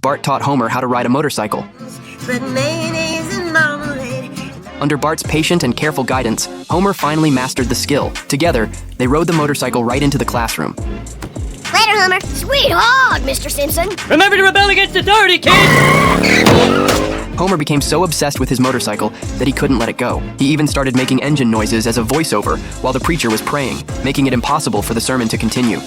Bart taught Homer how to ride a motorcycle. Under Bart's patient and careful guidance, Homer finally mastered the skill. Together, they rode the motorcycle right into the classroom. Later, Homer. Sweet hog, Mr. Simpson. Remember to rebel against authority, kids! Homer became so obsessed with his motorcycle that he couldn't let it go. He even started making engine noises as a voiceover while the preacher was praying, making it impossible for the sermon to continue.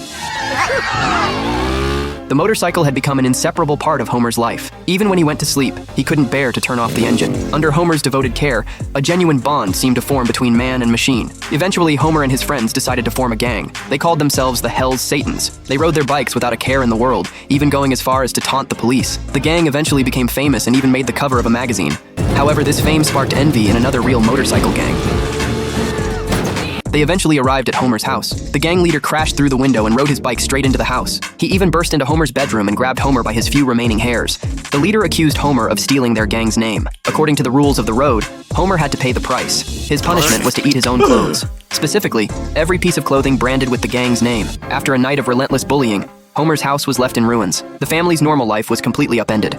The motorcycle had become an inseparable part of Homer's life. Even when he went to sleep, he couldn't bear to turn off the engine. Under Homer's devoted care, a genuine bond seemed to form between man and machine. Eventually, Homer and his friends decided to form a gang. They called themselves the Hell's Satans. They rode their bikes without a care in the world, even going as far as to taunt the police. The gang eventually became famous and even made the cover of a magazine. However, this fame sparked envy in another real motorcycle gang. They eventually arrived at Homer's house. The gang leader crashed through the window and rode his bike straight into the house. He even burst into Homer's bedroom and grabbed Homer by his few remaining hairs. The leader accused Homer of stealing their gang's name. According to the rules of the road, Homer had to pay the price. His punishment was to eat his own clothes. Specifically, every piece of clothing branded with the gang's name. After a night of relentless bullying, Homer's house was left in ruins. The family's normal life was completely upended.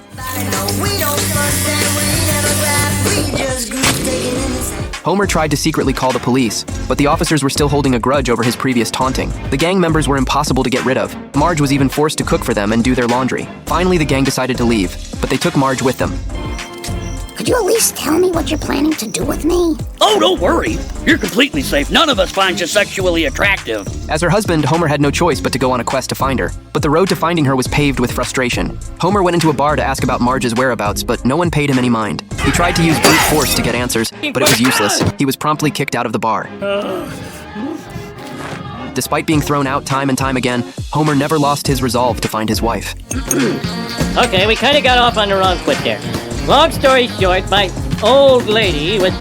Homer tried to secretly call the police, but the officers were still holding a grudge over his previous taunting. The gang members were impossible to get rid of. Marge was even forced to cook for them and do their laundry. Finally, the gang decided to leave, but they took Marge with them. Could you at least tell me what you're planning to do with me? Oh, don't worry. You're completely safe. None of us find you sexually attractive. As her husband, Homer had no choice but to go on a quest to find her. But the road to finding her was paved with frustration. Homer went into a bar to ask about Marge's whereabouts, but no one paid him any mind. He tried to use brute force to get answers, but it was useless. He was promptly kicked out of the bar. Despite being thrown out time and time again, Homer never lost his resolve to find his wife. Okay, we kind of got off on the wrong foot there. Long story short, my old lady was...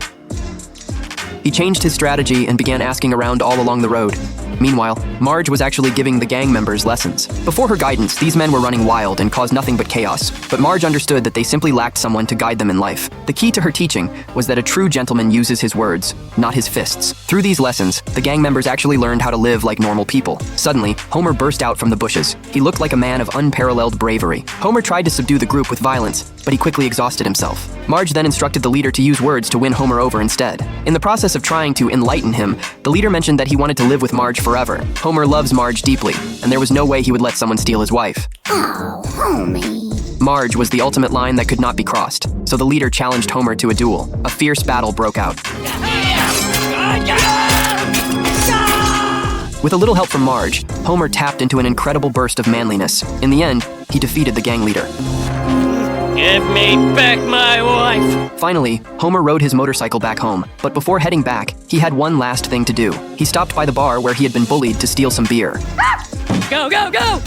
He changed his strategy and began asking around all along the road. Meanwhile, Marge was actually giving the gang members lessons. Before her guidance, these men were running wild and caused nothing but chaos. But Marge understood that they simply lacked someone to guide them in life. The key to her teaching was that a true gentleman uses his words, not his fists. Through these lessons, the gang members actually learned how to live like normal people. Suddenly, Homer burst out from the bushes. He looked like a man of unparalleled bravery. Homer tried to subdue the group with violence, but he quickly exhausted himself. Marge then instructed the leader to use words to win Homer over instead. In the process of trying to enlighten him, the leader mentioned that he wanted to live with Marge forever. Homer loves Marge deeply, and there was no way he would let someone steal his wife. Oh, homie. Marge was the ultimate line that could not be crossed, so the leader challenged Homer to a duel. A fierce battle broke out. With a little help from Marge, Homer tapped into an incredible burst of manliness. In the end, he defeated the gang leader. Give me back my wife! Finally, Homer rode his motorcycle back home, but before heading back, he had one last thing to do. He stopped by the bar where he had been bullied to steal some beer. Go, go, go!